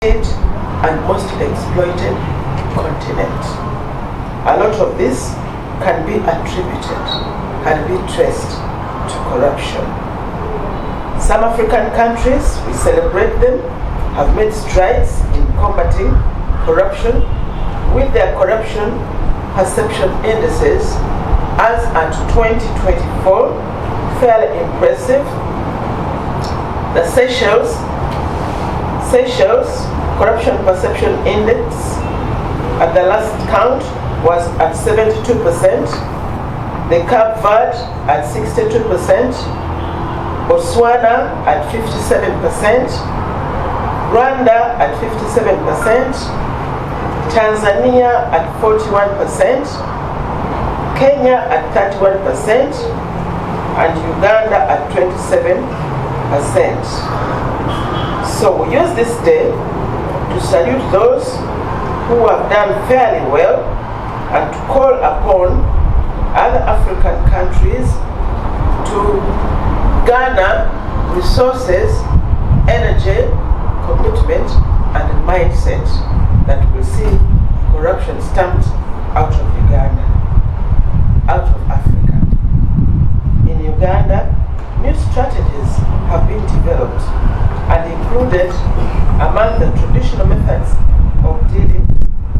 and most exploited continent. A lot of this can be attributed, can be traced to corruption. Some African countries, we celebrate them, have made strides in combating corruption with their corruption perception indices as at 2024 fairly impressive. The Seychelles Corruption Perception Index at the last count was at 72%, the Cape Verde at 62%, Botswana at 57%, Rwanda at 57%, Tanzania at 41%, Kenya at 31%, and Uganda at 27%. So we use this day to salute those who have done fairly well and to call upon other African countries to garner resources, energy, commitment, and mindset that will see corruption stamped out of Uganda, out of Africa. In Uganda, new strategies have been developed and included among the traditional methods of dealing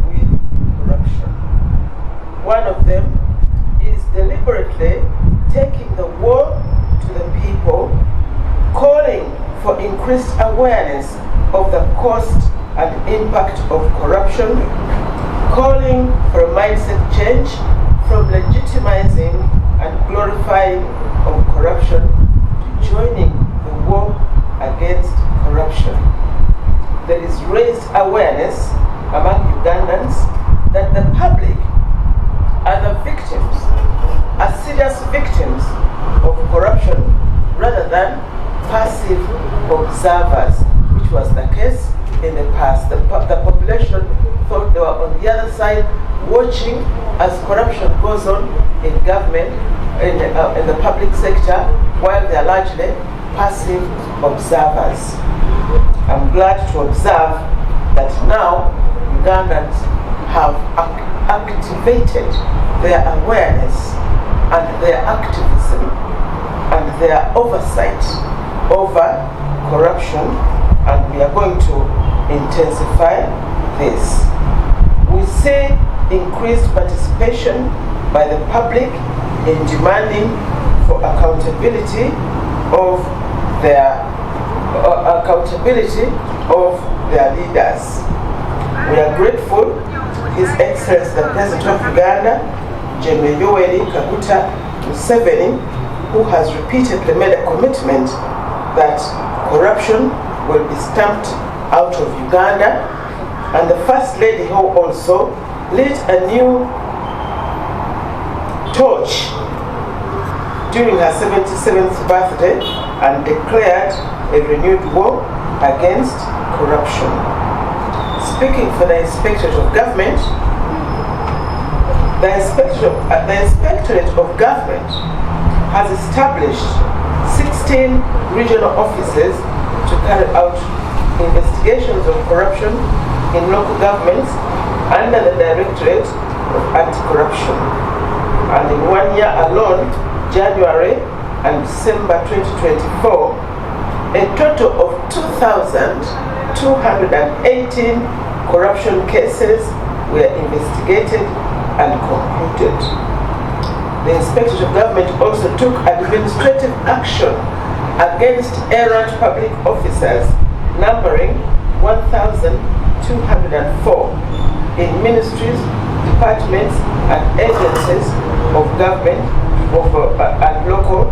with corruption. One of them is deliberately taking the war to the people, calling for increased awareness of the cost and impact of corruption, calling for a mindset change from legitimizing and glorifying of corruption to joining the war against corruption. There is raised awareness among Ugandans that the public are the victims, are serious victims of corruption rather than passive observers, which was the case in the past. The population thought they were on the other side watching as corruption goes on in government, in the public sector, while they are largely passive observers. I'm glad to observe that now Ugandans have activated their awareness and their activism and their oversight over corruption, and we are going to intensify this. We see increased participation by the public in demanding for accountability of their leaders. We are grateful His Excellency the President of Uganda, General Yoweri Kaguta Museveni, who has repeatedly made a commitment that corruption will be stamped out of Uganda, and the First Lady, who also lit a new torch during her 77th birthday and declared a renewed war against corruption. Speaking for the Inspectorate of Government, the Inspectorate of Government has established 16 regional offices to carry out investigations of corruption in local governments under the Directorate of Anti-Corruption. And in 1 year alone, January and December 2024, a total of 2,218 corruption cases were investigated and concluded. The Inspectorate of Government also took administrative action against errant public officers, numbering 1,204 in ministries, departments, and agencies of government and local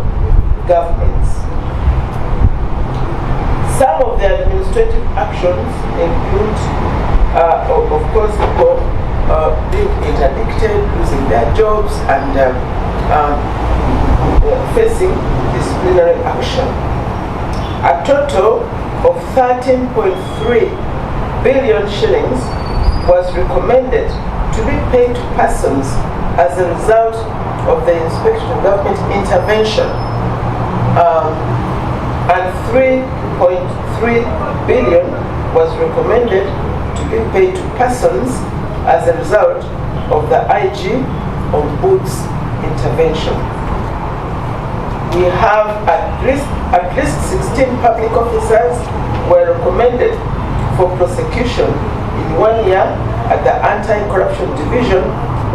governments. Some of the administrative actions include, of course, people being interdicted, losing their jobs, and facing disciplinary action. A total of 13.3 billion shillings was recommended to be paid to persons as a result of the Inspectorate of Government intervention, and 3.3 billion was recommended to be paid to persons as a result of the IG Ombuds intervention. We have at least 16 public officers were recommended for prosecution in 1 year at the Anti-Corruption Division,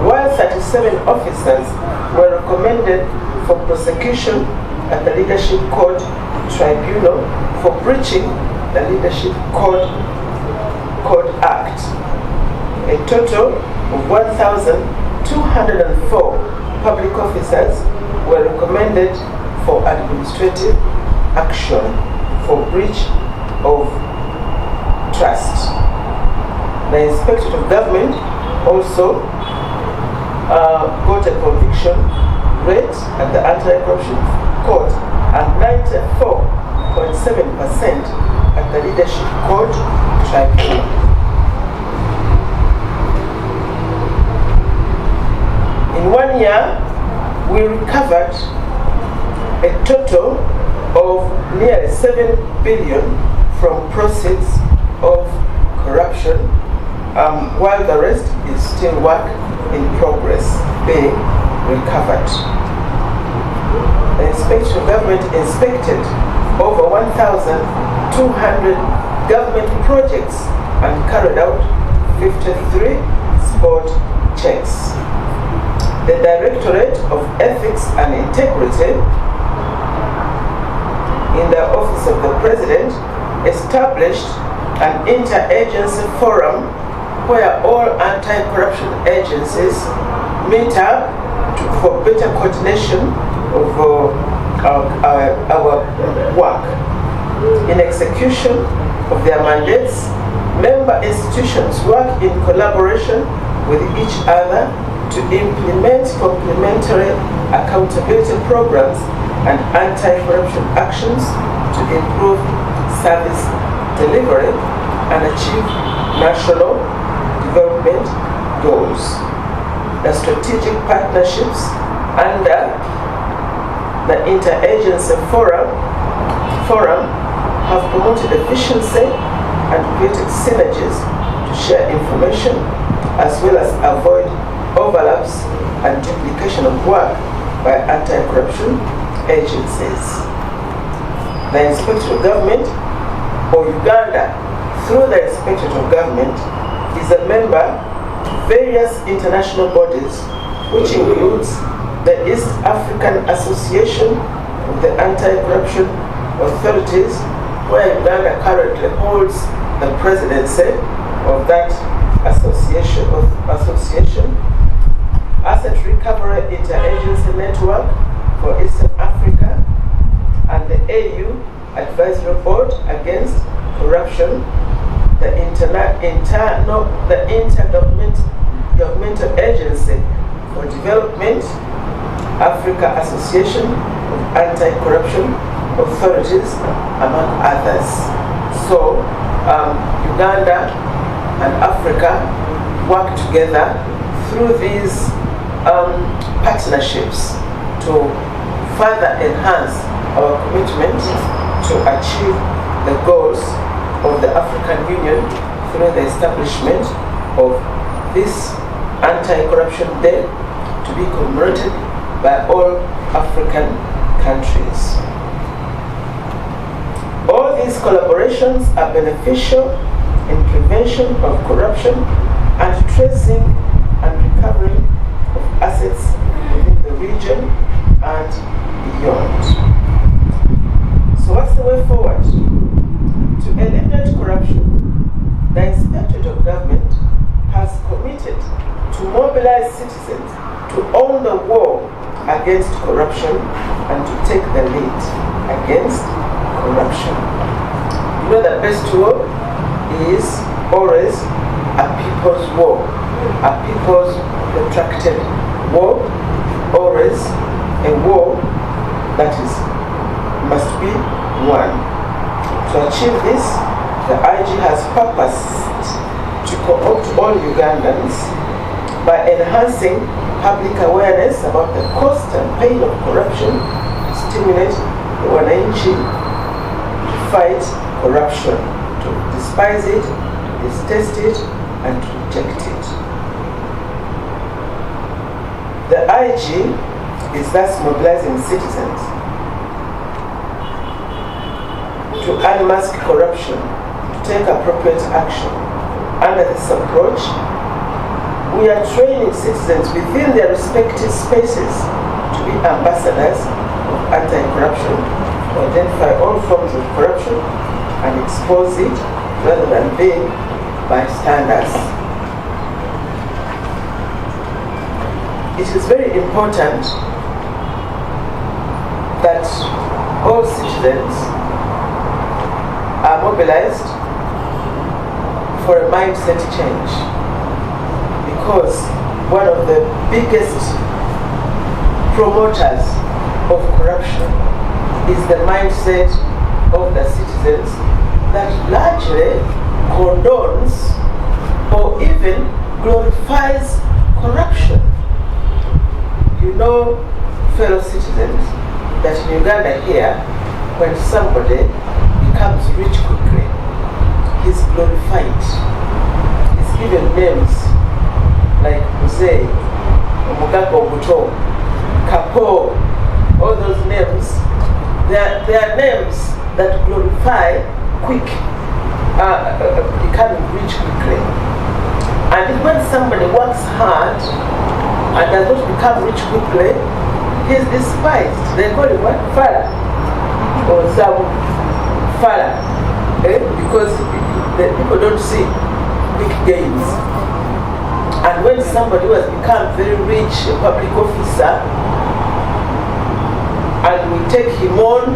while 37 officers were recommended for prosecution at the Leadership Code Tribunal for breaching the Leadership Code Act. A total of 1,204 public officers were recommended for administrative action for breach of trust. The Inspector of Government also got a conviction rate at the Anti-Corruption Court and 94.7% at the Leadership Code Tribunal. In 1 year, we recovered a total of nearly 7 billion from proceeds of corruption, while the rest is still work in progress being recovered. The Inspector of Government inspected over 1,200 government projects and carried out 53 spot checks. The Directorate of Ethics and Integrity in the Office of the President established an interagency forum where all anti-corruption agencies meet up for better coordination of our work. In execution of their mandates, member institutions work in collaboration with each other to implement complementary accountability programs and anti-corruption actions to improve service delivery and achieve national development goals. The strategic partnerships under the Interagency Forum have promoted efficiency and created synergies to share information as well as avoid overlaps and duplication of work by anti-corruption agencies. The Inspector of Government, or Uganda, through the Inspector of Government, is a member of various international bodies, which includes the East African Association of the Anti-Corruption Authorities, where Uganda currently holds the presidency of that association. Asset Recovery Interagency Network for Eastern Africa, and the AU Advisory Board Against Corruption, the Intergovernmental Agency for Development, Africa Association of Anti-Corruption Authorities, among others. So Uganda and Africa work together through these partnerships to further enhance our commitment to achieve the goals of the African Union through the establishment of this Anti-Corruption Day to be commemorated by all African countries. All these collaborations are beneficial in prevention of corruption and tracing and recovery of assets within the region and beyond. So what's the way forward? To eliminate corruption, the Inspectorate of Government has committed to mobilize citizens to own the war against corruption and to take the lead against corruption. You know the best war is always a people's war, a people's protracted war, always a war that must be won. To achieve this, the IG has purposed to co-opt all Ugandans by enhancing public awareness about the cost and pain of corruption to stimulate the wananchi to fight corruption, to despise it, to detest it, and to reject it. The IG is thus mobilizing citizens to unmask corruption, to take appropriate action. Under this approach, we are training citizens within their respective spaces to be ambassadors of anti-corruption, to identify all forms of corruption and expose it rather than being bystanders. It is very important that all citizens are mobilized for a mindset change, because one of the biggest promoters of corruption is the mindset of the citizens that largely condones or even glorifies corruption. You know, fellow citizens, that in Uganda here, when somebody becomes rich quickly, he's glorified. He's given names like Jose, Omugago Buto, Kapo, all those names. They are names that glorify quick, becoming rich quickly. And when somebody works hard and does not become rich quickly, he is despised. They call him what? Fala. Or some Fala. Because the people don't see big gains. And when somebody who has become very rich, a public officer, and we take him on,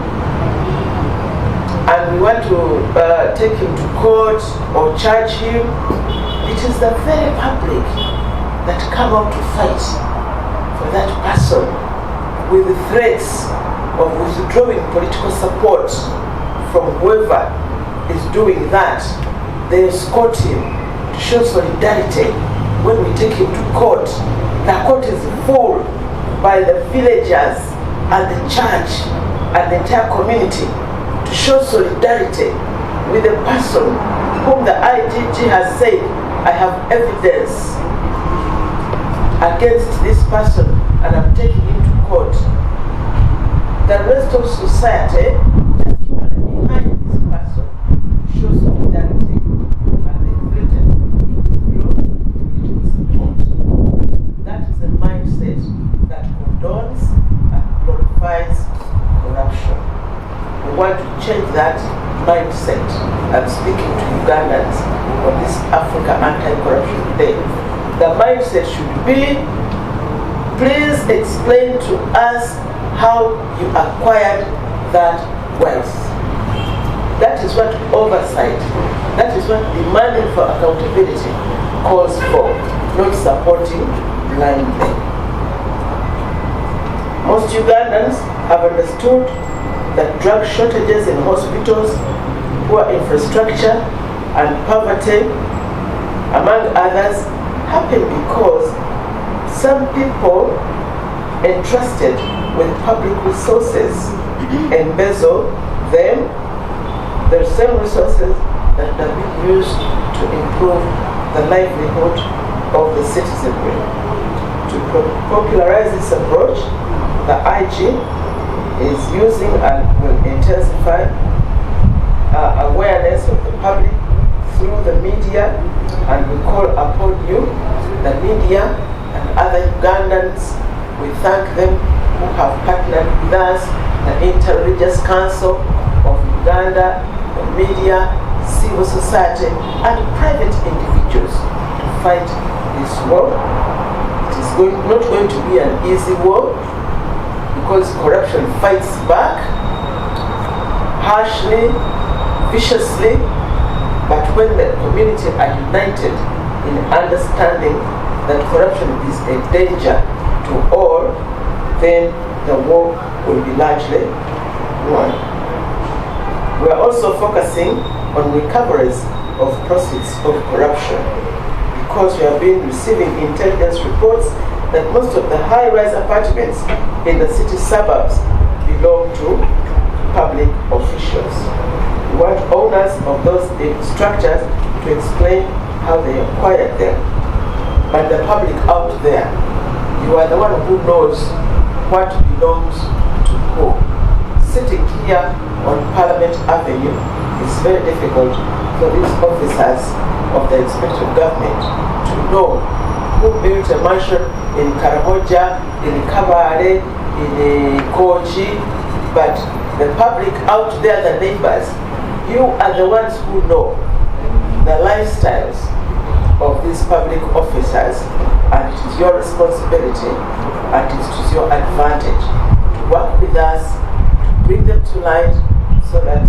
and we want to take him to court or charge him, it is the very public that come out to fight for that person with the threats of withdrawing political support from whoever is doing that. They escort him to show solidarity. When we take him to court, the court is full by the villagers and the church and the entire community to show solidarity with the person whom the IGG has said, I have evidence against this person and I'm taking him to court. The rest of society just rally behind this person to show solidarity, and they threaten to withdraw political support. That is the mindset that condones and glorifies corruption. We want to change that mindset. I'm speaking to Ugandans on this Africa Anti-Corruption Day. The mindset should be, please explain to us how you acquired that wealth. That is what oversight, that is what demanding for accountability calls for, not supporting blindly. Most Ugandans have understood that drug shortages in hospitals, poor infrastructure, and poverty, among others, happen because some people entrusted with public resources embezzle them, the same resources that are being used to improve the livelihood of the citizenry. To popularize this approach, the IG is using and will intensify awareness of the public through the media, and we call upon you, the media and other Ugandans. We thank them who have partnered with us, the Interreligious Council of Uganda, the media, civil society, and private individuals to fight this war. It is not going to be an easy war, because corruption fights back harshly, viciously, but when the community are united in understanding that corruption is a danger to all, then the war will be largely won. We are also focusing on recoveries of proceeds of corruption, because we have been receiving intelligence reports that most of the high-rise apartments in the city suburbs belong to public officials. We want owners of those structures to explain how they acquired them. But the public out there, you are the one who knows what belongs to who. Sitting here on Parliament Avenue is very difficult for these officers of the Inspector of Government to know who built a mansion in Karamoja, in Kabale, in Kochi, but the public out there, the neighbors, you are the ones who know the lifestyles of these public officers, and it is your responsibility and it is to your advantage to work with us, to bring them to light so that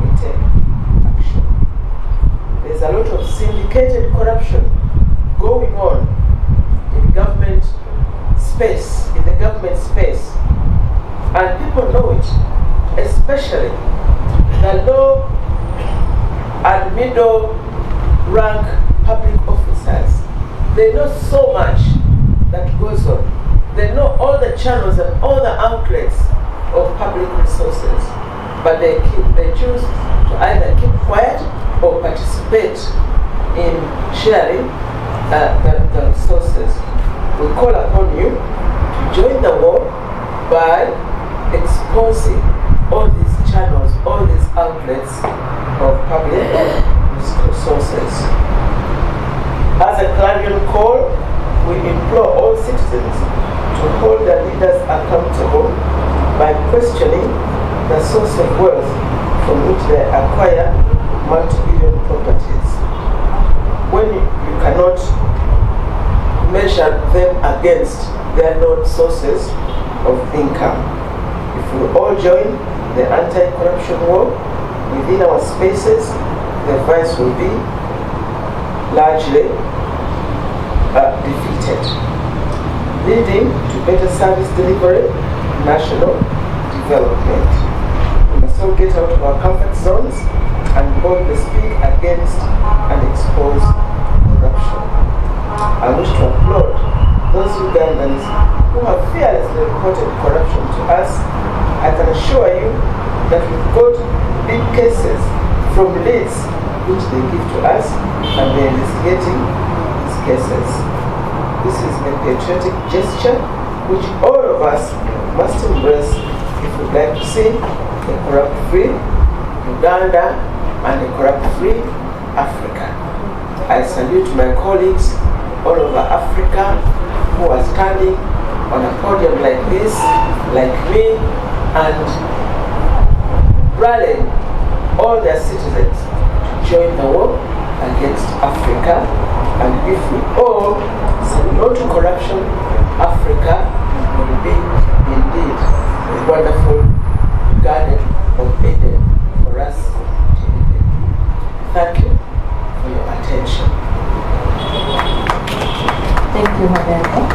we take action. There's a lot of syndicated corruption going on in government space, and people know it, especially the low and middle rank public officers. They know so much that goes on. They know all the channels and all the outlets of public resources, but they choose to either keep quiet or participate in sharing the resources. We call upon you to join the war by exposing all these channels, all these outlets of public resources. As a clarion call, we implore all citizens to hold their leaders accountable by questioning the source of wealth from which they acquire multi-billion properties. When you cannot measure them against their known sources of income. If we all join the anti-corruption war within our spaces, the vice will be largely defeated, leading to better service delivery, national development. We must all get out of our comfort zones and boldly speak against and expose corruption. I wish to applaud those Ugandans who have fearlessly reported corruption to us. I can assure you that we've got big cases from leads which they give to us, and they're investigating these cases. This is a patriotic gesture which all of us must embrace if we'd like to see a corrupt-free Uganda and a corrupt-free Africa. I salute my colleagues all over Africa who are standing on a podium like this, like me, and rallying all their citizens to join the war against Africa. And if we all say no to corruption, Africa will be indeed a wonderful garden of Eden for us to live in. Thank you for your attention. Thank you, Hon Beti.